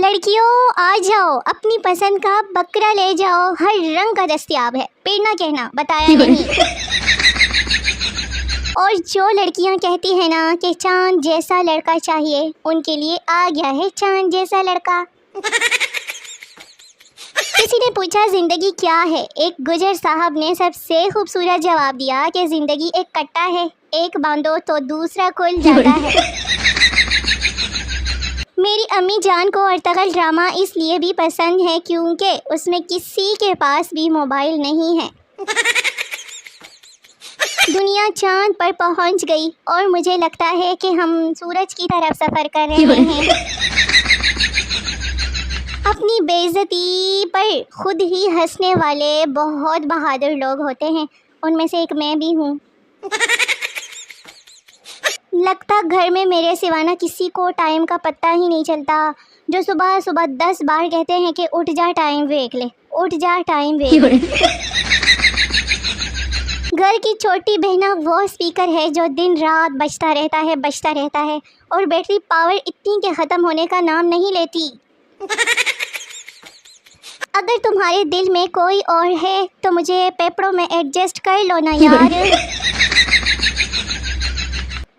لڑکیوں آ جاؤ، اپنی پسند کا بکرا لے جاؤ، ہر رنگ کا دستیاب ہے، پھر نہ کہنا بتایا نہیں۔ اور جو لڑکیاں کہتی ہیں نا کہ چاند جیسا لڑکا چاہیے، ان کے لیے آ گیا ہے چاند جیسا لڑکا۔ کسی نے پوچھا زندگی کیا ہے؟ ایک گجر صاحب نے سب سے خوبصورت جواب دیا کہ زندگی ایک کٹا ہے، ایک باندھو تو دوسرا کھل جاتا ہے۔ میری امی جان کو ارطغرل ڈرامہ اس لیے بھی پسند ہے کیونکہ اس میں کسی کے پاس بھی موبائل نہیں ہے۔ دنیا چاند پر پہنچ گئی اور مجھے لگتا ہے کہ ہم سورج کی طرف سفر کر رہے ہیں۔ اپنی بے عزتی پر خود ہی ہنسنے والے بہت بہادر لوگ ہوتے ہیں، ان میں سے ایک میں بھی ہوں۔ لگتا گھر میں میرے سوانا کسی کو ٹائم کا پتہ ہی نہیں چلتا، جو صبح صبح 10 بار کہتے ہیں کہ اٹھ جا ٹائم دیکھ لے، اٹھ جا ٹائم دیکھ لے۔ گھر کی چھوٹی بہنا وہ اسپیکر ہے جو دن رات بجتا رہتا ہے اور بیٹری پاور اتنی کہ ختم ہونے کا نام نہیں لیتی۔ اگر تمہارے دل میں کوئی اور ہے تو مجھے پیپڑوں میں ایڈجسٹ کر لو نا یار۔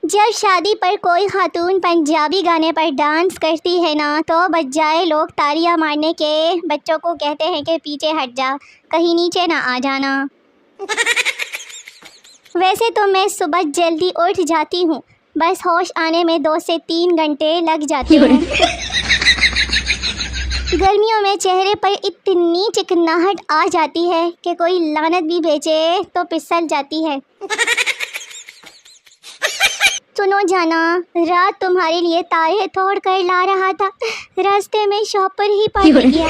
جب شادی پر کوئی خاتون پنجابی گانے پر ڈانس کرتی ہے نا تو بجائے لوگ تالیاں مارنے کے بچوں کو کہتے ہیں کہ پیچھے ہٹ جا، کہیں نیچے نہ آ جانا۔ ویسے تو میں صبح جلدی اٹھ جاتی ہوں، بس ہوش آنے میں 2 سے 3 گھنٹے لگ جاتے ہیں۔ گرمیوں میں چہرے پر اتنی چکناہٹ آ جاتی ہے کہ کوئی لعنت بھی بھیجے تو پھسل جاتی ہے۔ سنو جانا، رات تمہارے لیے تارے توڑ کر لا رہا تھا، راستے میں شاپر ہی پلٹ گیا۔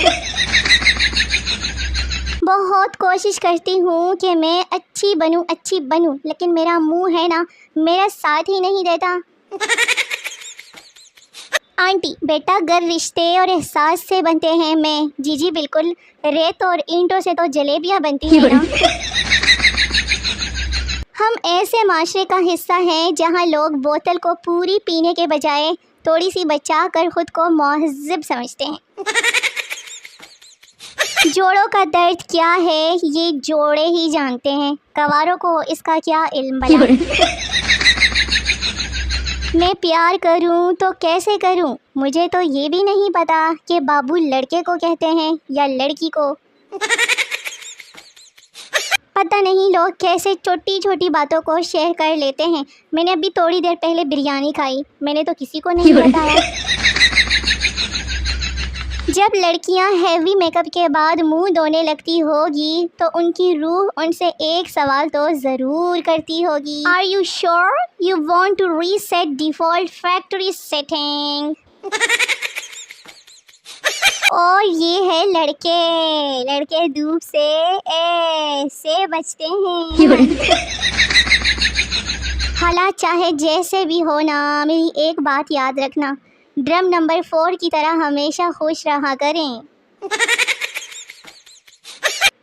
بہت کوشش کرتی ہوں کہ میں اچھی بنوں، لیکن میرا منہ ہے نا، میرا ساتھ ہی نہیں دیتا۔ آنٹی بیٹا گر رشتے اور احساس سے بنتے ہیں میں جی جی بالکل، ریت اور اینٹوں سے تو جلیبیاں بنتی ہیں نا۔ ہم ایسے معاشرے کا حصہ ہیں جہاں لوگ بوتل کو پوری پینے کے بجائے تھوڑی سی بچا کر خود کو مہذب سمجھتے ہیں۔ جوڑوں کا درد کیا ہے یہ جوڑے ہی جانتے ہیں، کنواروں کو اس کا کیا علم بلا۔ میں پیار کروں تو کیسے کروں؟ مجھے تو یہ بھی نہیں پتا کہ بابو لڑکے کو کہتے ہیں یا لڑکی کو۔ پتہ نہیں لوگ کیسے چھوٹی چھوٹی باتوں کو شیئر کر لیتے ہیں۔ میں نے ابھی تھوڑی دیر پہلے بریانی کھائی، میں نے تو کسی کو نہیں بتایا۔ جب لڑکیاں ہیوی میک اپ کے بعد منہ دھونے لگتی ہوگی تو ان کی روح ان سے ایک سوال تو ضرور کرتی ہوگی۔ Are you sure you want to reset default factory setting؟ اور یہ ہے لڑکے دھوپ سے ایسے بچتے ہیں۔ حالات چاہے جیسے بھی ہو نا، میری ایک بات یاد رکھنا، ڈرم نمبر 4 کی طرح ہمیشہ خوش رہا کریں۔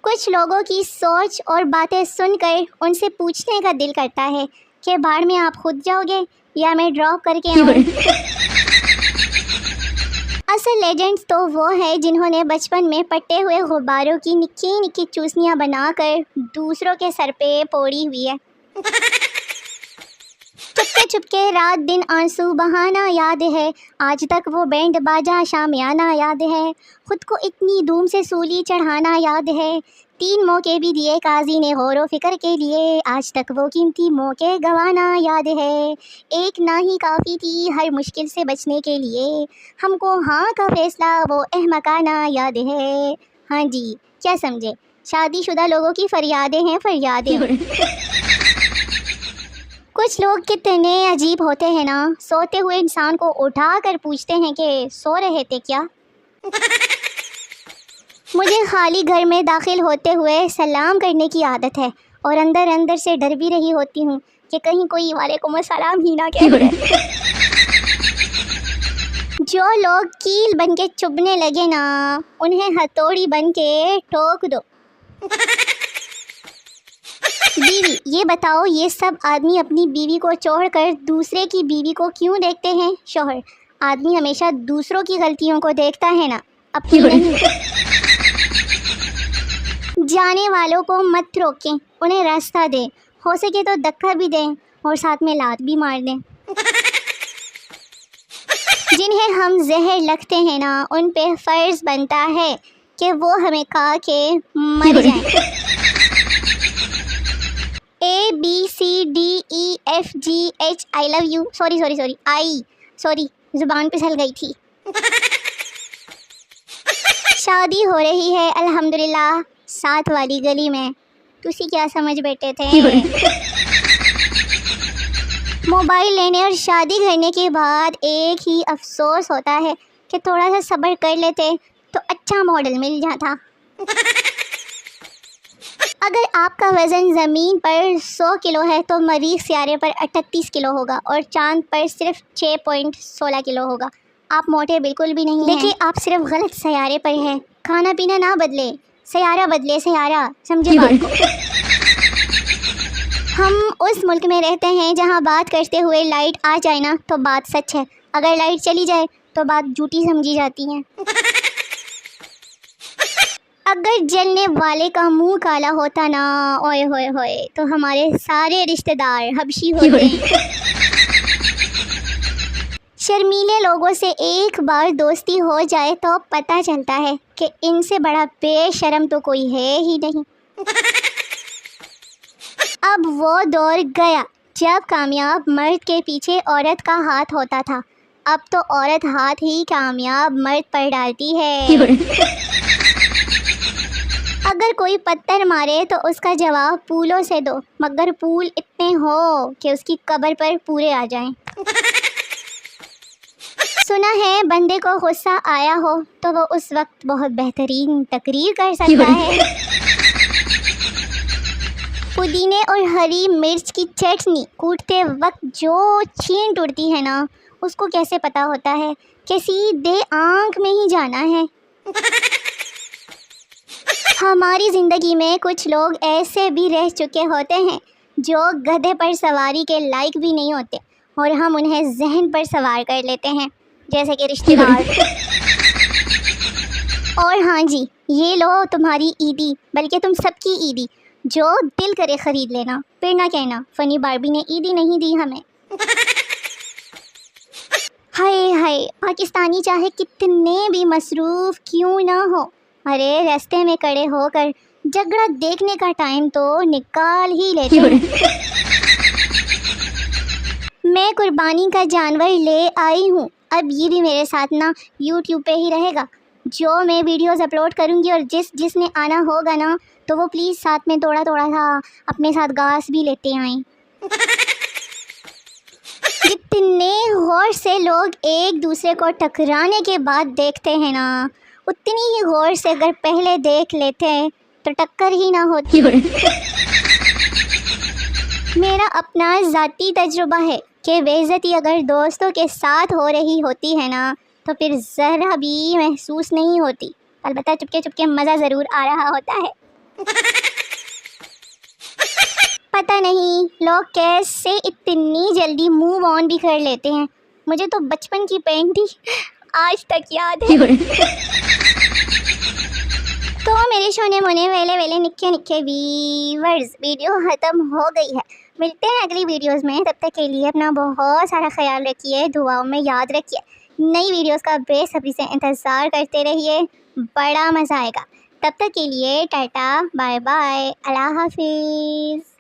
کچھ لوگوں کی سوچ اور باتیں سن کر ان سے پوچھنے کا دل کرتا ہے کہ بھاڑ میں آپ خود جاؤ گے یا میں ڈراپ کر کے آؤں؟ اصل لیجنڈز تو وہ ہیں جنہوں نے بچپن میں پٹے ہوئے غباروں کی نکی نکی چوسنیاں بنا کر دوسروں کے سر پہ پوڑی ہوئی ہے۔ چپکے رات دن آنسو بہانا یاد ہے، آج تک وہ بینڈ باجا شامیانہ یاد ہے، خود کو اتنی دھوم سے سولی چڑھانا یاد ہے، 3 موقع بھی دیے قاضی نے غور و فکر کے لیے، آج تک وہ قیمتی موقع گنوانا یاد ہے، ایک نہ ہی کافی تھی ہر مشکل سے بچنے کے لیے، ہم کو ہاں کا فیصلہ وہ احمقانہ یاد ہے۔ ہاں جی کیا سمجھے، شادی شدہ لوگوں کی فریادیں ہیں فریادیں۔ کچھ لوگ کتنے عجیب ہوتے ہیں نا، سوتے ہوئے انسان کو اٹھا کر پوچھتے ہیں کہ سو رہے تھے کیا؟ مجھے خالی گھر میں داخل ہوتے ہوئے سلام کرنے کی عادت ہے اور اندر سے ڈر بھی رہی ہوتی ہوں کہ کہیں کوئی وعلیکم السلام ہی نہ کہہ دے۔ جو لوگ کیل بن کے چبھنے لگے نا، انہیں ہتھوڑی بن کے ٹھوک دو۔ بیوی، یہ بتاؤ یہ سب آدمی اپنی بیوی کو چھوڑ کر دوسرے کی بیوی کو کیوں دیکھتے ہیں؟ شوہر، آدمی ہمیشہ دوسروں کی غلطیوں کو دیکھتا ہے نا، اپنی نہیں۔ جانے والوں کو مت روکیں، انہیں راستہ دیں، ہو سکے تو دھکا بھی دیں اور ساتھ میں لات بھی مار دیں۔ جنہیں ہم زہر لگتے ہیں نا، ان پہ فرض بنتا ہے کہ وہ ہمیں کھا کے مر جائیں۔ ABCDEFGH I love you، sorry زبان پہ پھسل گئی تھی۔ شادی ہو رہی ہے الحمدللہ ساتھ والی گلی میں، تسی کیا سمجھ بیٹھے تھے؟ موبائل لینے اور شادی کرنے کے بعد ایک ہی افسوس ہوتا ہے کہ تھوڑا سا صبر کر لیتے تو اچھا ماڈل مل جاتا۔ اگر آپ کا وزن زمین پر 100 کلو ہے تو مریخ سیارے پر 38 کلو ہوگا اور چاند پر صرف 6.16 کلو ہوگا۔ آپ موٹے بالکل بھی نہیں ہیں۔ دیکھیے آپ صرف غلط سیارے پر ہیں، کھانا پینا نہ بدلے، سیارہ بدلے، سیارہ، سمجھے بات کو۔ ہم اس ملک میں رہتے ہیں جہاں بات کرتے ہوئے لائٹ آ جائے نا تو بات سچ ہے، اگر لائٹ چلی جائے تو بات جھوٹی سمجھی جاتی ہے۔ اگر جلنے والے کا منہ کالا ہوتا نا، اوئے ہوئے ہوئے، تو ہمارے سارے رشتہ دار حبشی ہوتے۔ شرمیلے لوگوں سے ایک بار دوستی ہو جائے تو پتہ چلتا ہے کہ ان سے بڑا بے شرم تو کوئی ہے ہی نہیں۔ اب وہ دور گیا جب کامیاب مرد کے پیچھے عورت کا ہاتھ ہوتا تھا، اب تو عورت ہاتھ ہی کامیاب مرد پر ڈالتی ہے۔ اگر کوئی پتھر مارے تو اس کا جواب پھولوں سے دو، مگر پھول اتنے ہو کہ اس کی قبر پر پورے آ جائیں۔ سنا ہے بندے کو غصہ آیا ہو تو وہ اس وقت بہت بہترین تقریر کر سکتا ہے۔ پودینے اور ہری مرچ کی چٹنی کوٹتے وقت جو چھین ٹوٹتی ہے نا، اس کو کیسے پتا ہوتا ہے کہ سیدھے آنکھ میں ہی جانا ہے۔ ہماری زندگی میں کچھ لوگ ایسے بھی رہ چکے ہوتے ہیں جو گدھے پر سواری کے لائق بھی نہیں ہوتے اور ہم انہیں ذہن پر سوار کر لیتے ہیں، جیسے کہ رشتے دار۔ اور ہاں جی، یہ لو تمہاری عیدی، بلکہ تم سب کی عیدی، جو دل کرے خرید لینا، پھر نہ کہنا فنی باربی نے عیدی نہیں دی ہمیں۔ ہائے ہائے، پاکستانی چاہے کتنے بھی مصروف کیوں نہ ہو، ارے راستے میں کھڑے ہو کر جھگڑا دیکھنے کا ٹائم تو نکال ہی لیتے ہیں۔ میں قربانی کا جانور لے آئی ہوں، اب یہ بھی میرے ساتھ نا یوٹیوب پہ ہی رہے گا، جو میں ویڈیوز اپلوڈ کروں گی، اور جس نے آنا ہوگا نا تو وہ پلیز ساتھ میں تھوڑا سا اپنے ساتھ گھاس بھی لیتے آئیں۔ جتنے غور سے لوگ ایک دوسرے کو ٹکرانے کے بعد دیکھتے ہیں نا، اتنی ہی غور سے اگر پہلے دیکھ لیتے تو ٹکر ہی نہ ہوتی۔ میرا اپنا ذاتی تجربہ ہے کہ بے عزتی اگر دوستوں کے ساتھ ہو رہی ہوتی ہے نا تو پھر ذرا بھی محسوس نہیں ہوتی، البتہ چپکے چپکے مزہ ضرور آ رہا ہوتا ہے۔ پتہ نہیں لوگ کیسے اتنی جلدی موو آن بھی کر لیتے ہیں، مجھے تو بچپن کی پینٹی آج تک یاد ہے۔ تو میرے شونے مونے ویلے نکے ویورز، ویڈیو ختم ہو گئی ہے، ملتے ہیں اگلی ویڈیوز میں، تب تک کے لیے اپنا بہت سارا خیال رکھیے، دعاؤں میں یاد رکھیے، نئی ویڈیوز کا بے صبری سے انتظار کرتے رہیے، بڑا مزہ آئے گا، تب تک کے لیے ٹاٹا، بائے بائے، اللہ حافظ۔